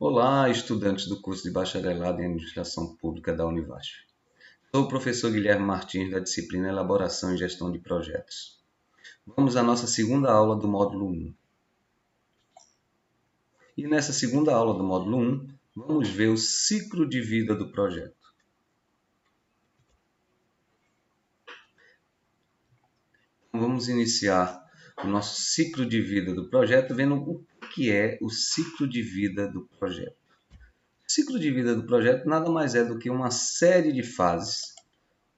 Olá, estudantes do curso de Bacharelado em Administração Pública da Univasf. Sou o professor Guilherme Martins, da disciplina Elaboração e Gestão de Projetos. Vamos à nossa segunda aula do módulo 1. E nessa segunda aula do módulo 1, vamos ver o ciclo de vida do projeto. Vamos iniciar o nosso ciclo de vida do projeto vendo o que é o ciclo de vida do projeto. O ciclo de vida do projeto nada mais é do que uma série de fases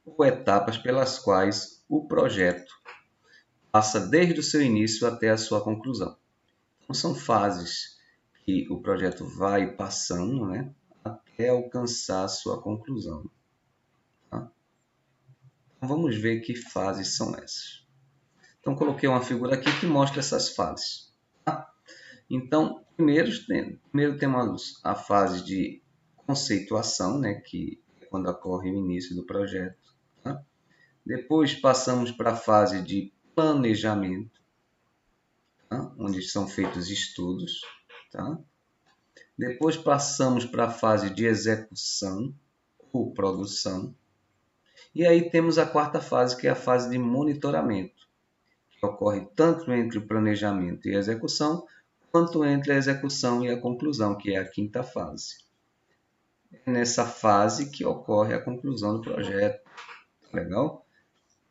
ou etapas pelas quais o projeto passa desde o seu início até a sua conclusão. Então, são fases que o projeto vai passando, né, até alcançar a sua conclusão. Tá? Então, vamos ver que fases são essas. Então, coloquei uma figura aqui que mostra essas fases. Tá? Então, primeiro temos a fase de conceituação, né, que é quando ocorre o início do projeto. Tá? Depois passamos para a fase de planejamento, tá? Onde são feitos estudos. Tá? Depois passamos para a fase de execução ou produção. E aí temos a quarta fase, que é a fase de monitoramento, que ocorre tanto entre o planejamento e a execução, quanto entre a execução e a conclusão, que é a quinta fase. É nessa fase que ocorre a conclusão do projeto. Legal?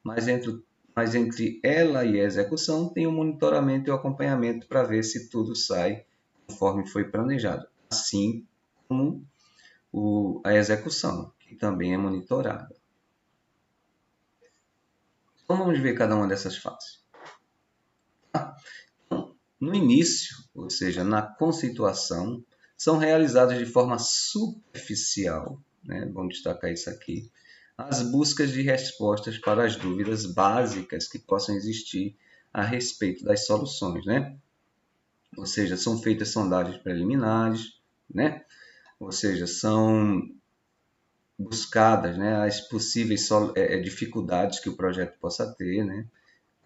Mas entre ela e a execução tem o monitoramento e o acompanhamento para ver se tudo sai conforme foi planejado. Assim como a execução, que também é monitorada. Então vamos ver cada uma dessas fases. Então, no início, ou seja, na conceituação, são realizadas de forma superficial, né? Vamos destacar isso aqui, as buscas de respostas para as dúvidas básicas que possam existir a respeito das soluções, né? Ou seja, são feitas sondagens preliminares, né? Ou seja, são buscadas, né, as possíveis dificuldades que o projeto possa ter, né?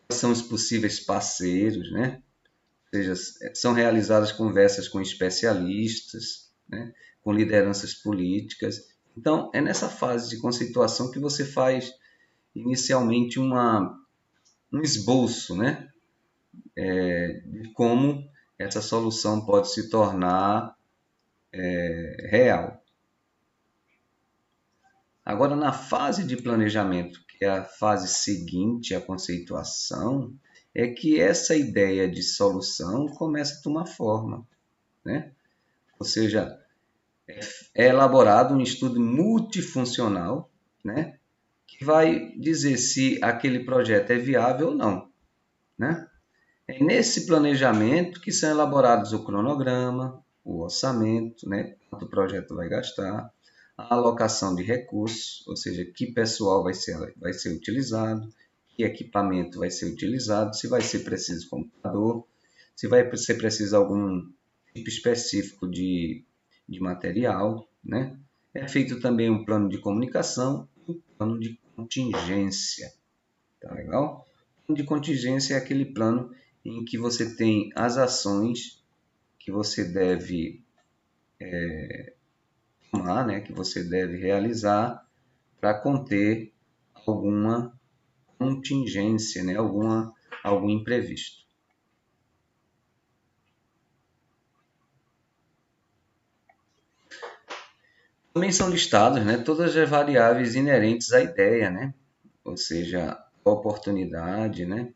Quais são os possíveis parceiros, né? Ou seja, são realizadas conversas com especialistas, né, com lideranças políticas. Então, é nessa fase de conceituação que você faz inicialmente um esboço, né, de como essa solução pode se tornar real. Agora, na fase de planejamento, que é a fase seguinte à conceituação, é que essa ideia de solução começa a tomar forma, né? Ou seja, é elaborado um estudo multifuncional, né, que vai dizer se aquele projeto é viável ou não, né? É nesse planejamento que são elaborados o cronograma, o orçamento, né, quanto o projeto vai gastar, a alocação de recursos, ou seja, que pessoal vai ser utilizado, que equipamento vai ser utilizado, se vai ser preciso computador, se vai ser preciso algum tipo específico de material, né? É feito também um plano de comunicação e um plano de contingência. Tá legal? O plano de contingência é aquele plano em que você tem as ações que você deve tomar, né, que você deve realizar para conter alguma contingência, né, algum imprevisto. Também são listados, né, todas as variáveis inerentes à ideia, né, ou seja, a oportunidade, né,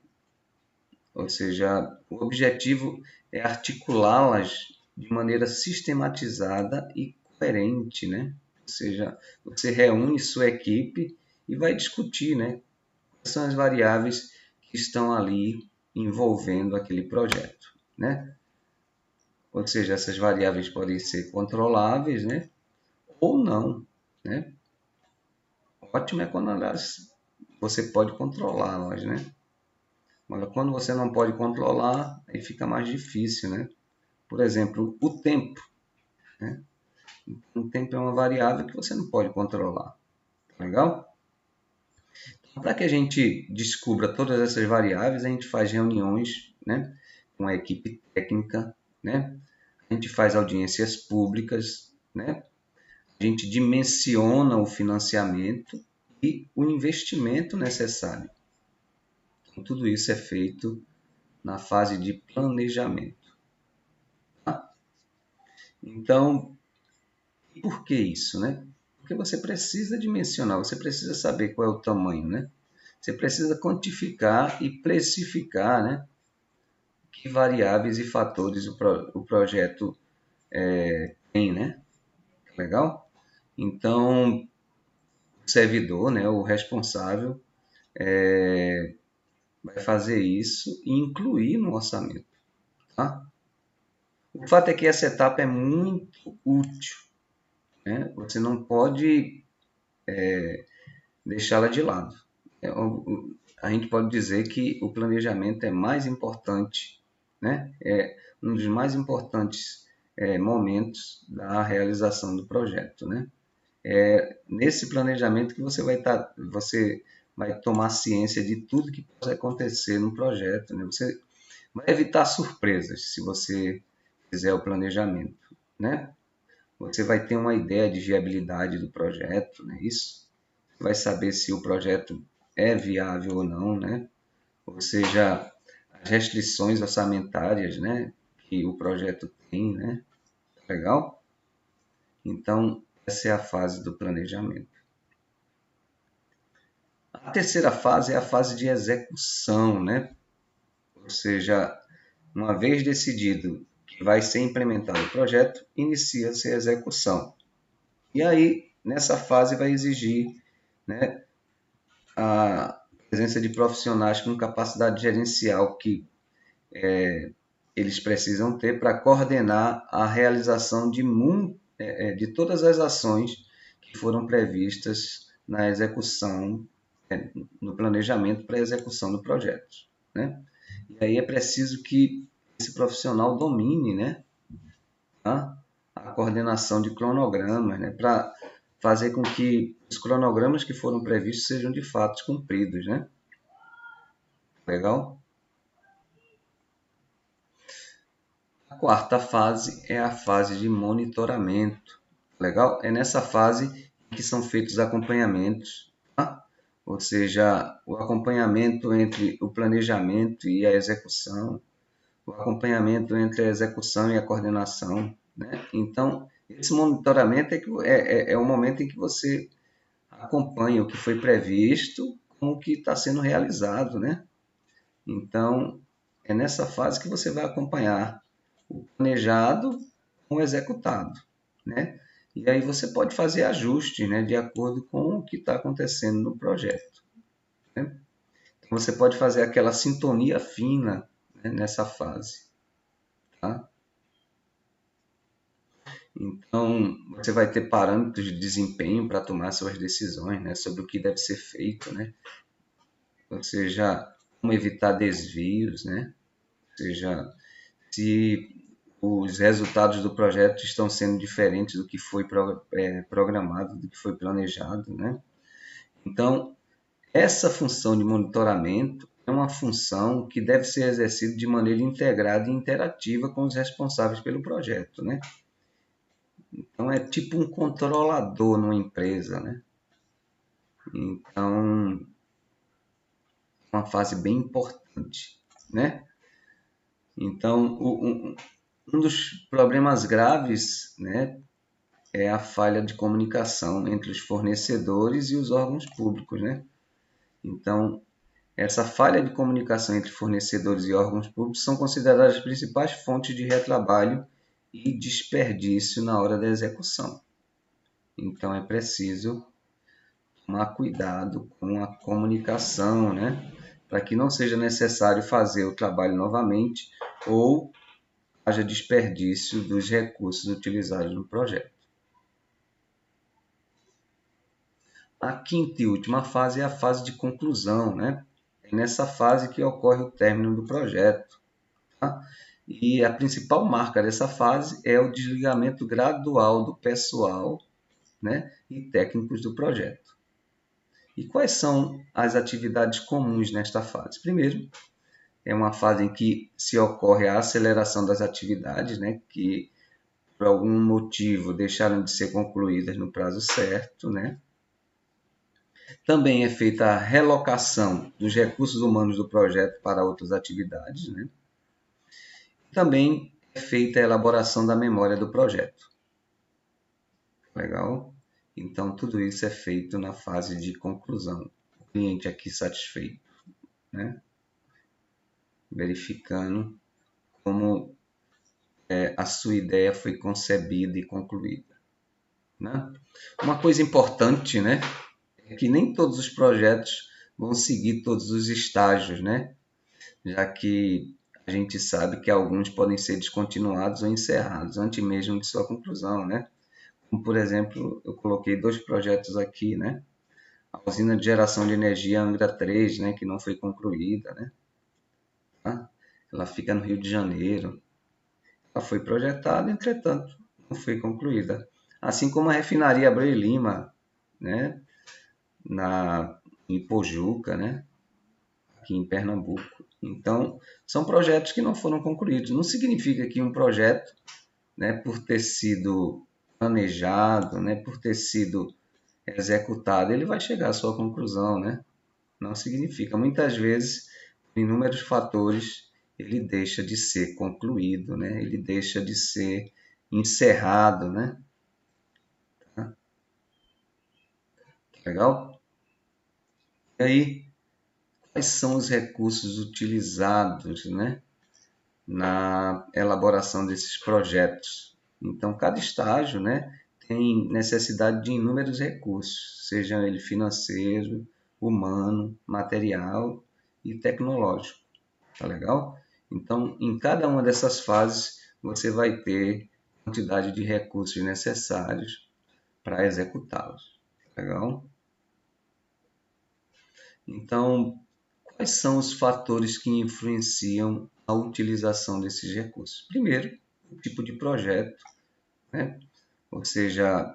ou seja, o objetivo é articulá-las de maneira sistematizada e coerente, né? Ou seja, você reúne sua equipe e vai discutir, né, quais são as variáveis que estão ali envolvendo aquele projeto, né? Ou seja, essas variáveis podem ser controláveis, né, ou não, né? Ótimo é quando você pode controlá-las, né? Mas quando você não pode controlar, aí fica mais difícil, né? Por exemplo, o tempo, né? O tempo é uma variável que você não pode controlar. Legal? Então, para que a gente descubra todas essas variáveis, a gente faz reuniões, né, com a equipe técnica, né? a gente faz audiências públicas, né? A gente dimensiona o financiamento e o investimento necessário. Então, tudo isso é feito na fase de planejamento. Tá? Então, por que isso, né? Porque você precisa dimensionar, você precisa saber qual é o tamanho, né? Você precisa quantificar e precificar, né? Que variáveis e fatores o projeto tem, né? Legal? Então, o servidor, né, o responsável, vai fazer isso e incluir no orçamento. Tá? O fato é que essa etapa é muito útil. Né? Você não pode deixá-la de lado. A gente pode dizer que o planejamento é mais importante, né? É um dos mais importantes momentos da realização do projeto. Né? É nesse planejamento que você vai tomar ciência de tudo que pode acontecer no projeto. Né? Você vai evitar surpresas se você fizer o planejamento. Né? Você vai ter uma ideia de viabilidade do projeto, né? Isso vai saber se o projeto é viável ou não, né? Ou seja, as restrições orçamentárias, né, que o projeto tem, né? Legal? Então, essa é a fase do planejamento. A terceira fase é a fase de execução, né? Ou seja, uma vez decidido que vai ser implementado o projeto, inicia-se a execução. E aí, nessa fase, vai exigir, né, a presença de profissionais com capacidade gerencial que eles precisam ter para coordenar a realização de todas as ações que foram previstas na execução, no planejamento para a execução do projeto. Né? E aí é preciso que esse profissional domine, né, tá? A coordenação de cronogramas, né, para fazer com que os cronogramas que foram previstos sejam de fato cumpridos. Né? Legal? A quarta fase é a fase de monitoramento. Legal? É nessa fase que são feitos acompanhamentos, tá? Ou seja, o acompanhamento entre o planejamento e a execução, o acompanhamento entre a execução e a coordenação. Né? Então, esse monitoramento é o momento em que você acompanha o que foi previsto com o que está sendo realizado. Né? Então, é nessa fase que você vai acompanhar o planejado com o executado, né? E aí você pode fazer ajustes, né, de acordo com o que está acontecendo no projeto. Né? Então você pode fazer aquela sintonia fina, né, nessa fase. Tá? Então você vai ter parâmetros de desempenho para tomar suas decisões, né, sobre o que deve ser feito, né? Ou seja, como evitar desvios, né? Ou seja, se os resultados do projeto estão sendo diferentes do que foi programado, do que foi planejado, né? Então, essa função de monitoramento é uma função que deve ser exercida de maneira integrada e interativa com os responsáveis pelo projeto, né? Então, é tipo um controlador numa empresa, né? Então, é uma fase bem importante, né? Então, um dos problemas graves, né, é a falha de comunicação entre os fornecedores e os órgãos públicos, né? Então, essa falha de comunicação entre fornecedores e órgãos públicos são consideradas as principais fontes de retrabalho e desperdício na hora da execução. Então, é preciso tomar cuidado com a comunicação, né? Para que não seja necessário fazer o trabalho novamente ou haja desperdício dos recursos utilizados no projeto. A quinta e última fase é a fase de conclusão, né? É nessa fase que ocorre o término do projeto. Tá? E a principal marca dessa fase é o desligamento gradual do pessoal, né, e técnicos do projeto. E quais são as atividades comuns nesta fase? Primeiro, é uma fase em que se ocorre a aceleração das atividades, né, que por algum motivo deixaram de ser concluídas no prazo certo, né? Também é feita a relocação dos recursos humanos do projeto para outras atividades, né? Também é feita a elaboração da memória do projeto. Legal? Então, tudo isso é feito na fase de conclusão. O cliente aqui satisfeito, né? Verificando como a sua ideia foi concebida e concluída, né? Uma coisa importante, né, é que nem todos os projetos vão seguir todos os estágios, né? Já que a gente sabe que alguns podem ser descontinuados ou encerrados antes mesmo de sua conclusão, né? Como, por exemplo, eu coloquei 2 projetos aqui, né? A usina de geração de energia Angra 3, né, que não foi concluída, né? Tá? Ela fica no Rio de Janeiro. Ela foi projetada, entretanto, não foi concluída. Assim como a refinaria Abreu e Lima, né, em Pojuca, né, aqui em Pernambuco. Então, são projetos que não foram concluídos. Não significa que um projeto, né, por ter sido planejado, né, por ter sido executado, ele vai chegar à sua conclusão, né? Não significa. Muitas vezes, por inúmeros fatores, ele deixa de ser concluído, né? Ele deixa de ser encerrado, né? Tá? Legal? E aí, quais são os recursos utilizados, né, na elaboração desses projetos? Então, cada estágio, né, tem necessidade de inúmeros recursos, seja ele financeiro, humano, material e tecnológico. Tá legal? Então, em cada uma dessas fases, você vai ter quantidade de recursos necessários para executá-los. Tá legal? Então, quais são os fatores que influenciam a utilização desses recursos? Primeiro, o tipo de projeto, né? Ou seja,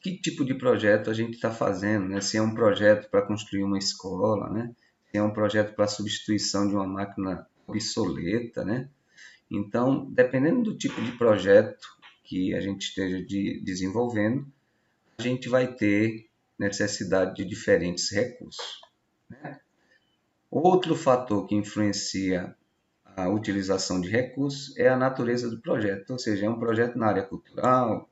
que tipo de projeto a gente está fazendo, né? Se é um projeto para construir uma escola, né? Se é um projeto para substituição de uma máquina obsoleta, né? Então, dependendo do tipo de projeto que a gente esteja desenvolvendo, a gente vai ter necessidade de diferentes recursos. Outro fator que influencia a utilização de recursos é a natureza do projeto, ou seja, é um projeto na área cultural,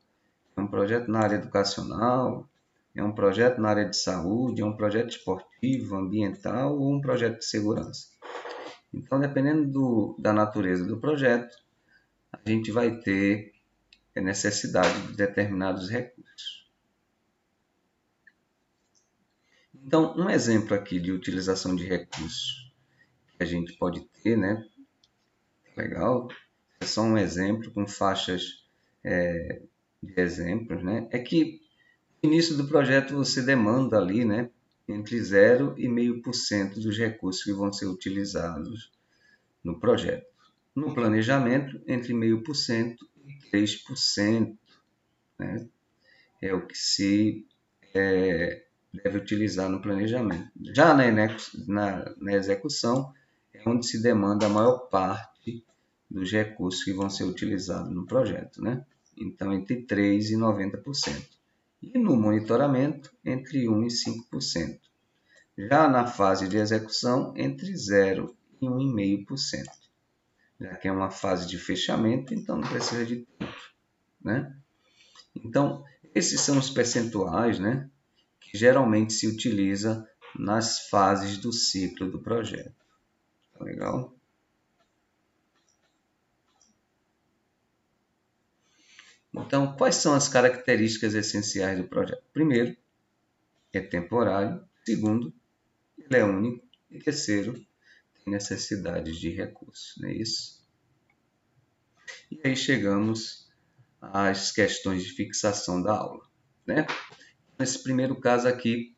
é um projeto na área educacional, é um projeto na área de saúde, é um projeto esportivo, ambiental ou um projeto de segurança. Então, dependendo da natureza do projeto, a gente vai ter necessidade de determinados recursos. Então, um exemplo aqui de utilização de recursos que a gente pode ter, né? Legal. É só um exemplo com faixas de exemplos, né? É que no início do projeto você demanda ali, né? Entre 0 e 0,5% dos recursos que vão ser utilizados no projeto. No planejamento, entre 0,5% e 3%, né? É o que se deve utilizar no planejamento. Já na execução, é onde se demanda a maior parte dos recursos que vão ser utilizados no projeto, né? Então, entre 3% e 90%. E no monitoramento, entre 1% e 5%. Já na fase de execução, entre 0% e 1,5%. Já que é uma fase de fechamento, então não precisa de tanto, né? Então, esses são os percentuais, né, que geralmente se utiliza nas fases do ciclo do projeto. Tá legal? Então, quais são as características essenciais do projeto? Primeiro, é temporário. Segundo, ele é único. E terceiro, tem necessidades de recursos. Não é isso? E aí chegamos às questões de fixação da aula, né? Nesse primeiro caso aqui,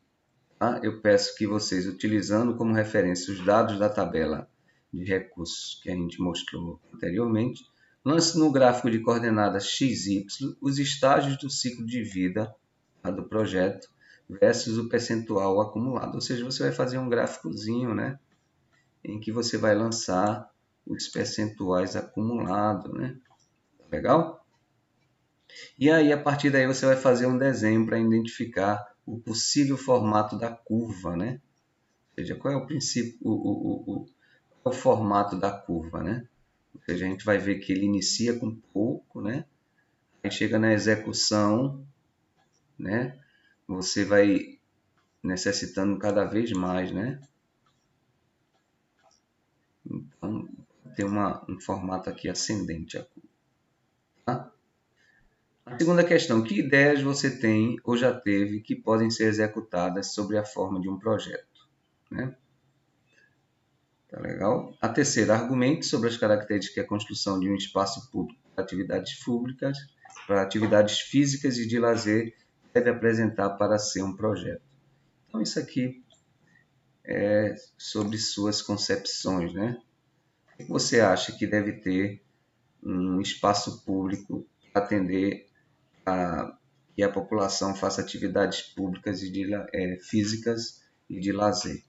tá? Eu peço que vocês, utilizando como referência os dados da tabela de recursos que a gente mostrou anteriormente, lance no gráfico de coordenadas x, y os estágios do ciclo de vida do projeto versus o percentual acumulado. Ou seja, você vai fazer um gráficozinho, né, em que você vai lançar os percentuais acumulados, né? Legal? E aí, a partir daí, você vai fazer um desenho para identificar o possível formato da curva, né? Ou seja, qual é o princípio, qual é o formato da curva, né? Ou seja, a gente vai ver que ele inicia com pouco, né? Aí chega na execução, né? Você vai necessitando cada vez mais, né? Então, tem um formato aqui ascendente a curva, tá? A segunda questão, que ideias você tem ou já teve que podem ser executadas sobre a forma de um projeto, né? Tá legal? A terceira, argumente sobre as características que a construção de um espaço público para atividades públicas, para atividades físicas e de lazer deve apresentar para ser um projeto. Então, isso aqui é sobre suas concepções, né? O que você acha que deve ter um espaço público para atender a que a população faça atividades públicas e físicas e de lazer?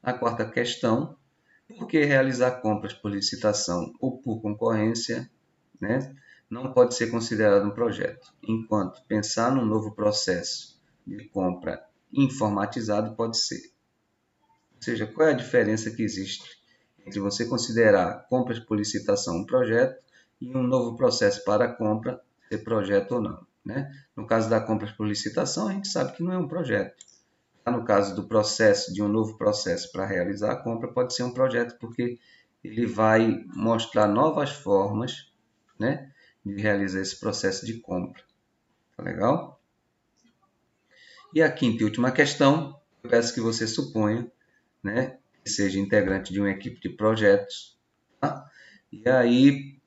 A quarta questão, por que realizar compras por licitação ou por concorrência, né, não pode ser considerado um projeto, enquanto pensar num novo processo de compra informatizado pode ser. Ou seja, qual é a diferença que existe entre você considerar compras por licitação um projeto e um novo processo para a compra ser projeto ou não, né? No caso da compras por licitação, a gente sabe que não é um projeto. No caso do processo, de um novo processo para realizar a compra, pode ser um projeto porque ele vai mostrar novas formas, né, de realizar esse processo de compra. Tá legal? E a quinta e última questão, eu peço que você suponha, né, que seja integrante de uma equipe de projetos, tá? E aí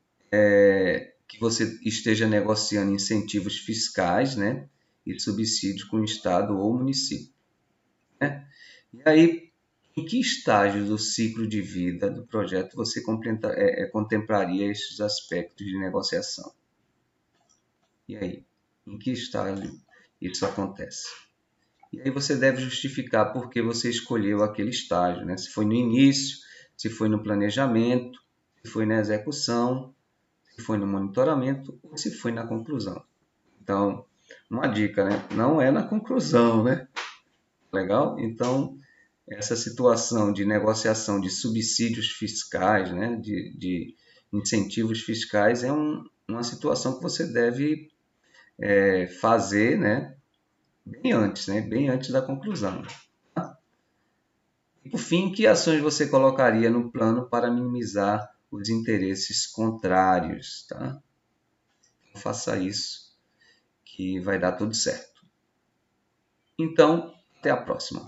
que você esteja negociando incentivos fiscais, né, e subsídios com o Estado ou município, né? E aí, em que estágio do ciclo de vida do projeto você contemplaria esses aspectos de negociação? E aí, em que estágio isso acontece? E aí você deve justificar por que você escolheu aquele estágio, né? Se foi no início, se foi no planejamento, se foi na execução, se foi no monitoramento ou se foi na conclusão. Então, uma dica, né? Não é na conclusão, né? Legal? Então, essa situação de negociação de subsídios fiscais, né? de incentivos fiscais, é uma situação que você deve fazer, né? Bem antes, né? Bem antes da conclusão. E, por fim, que ações você colocaria no plano para minimizar os interesses contrários, tá? Então, faça isso, que vai dar tudo certo. Então, até a próxima.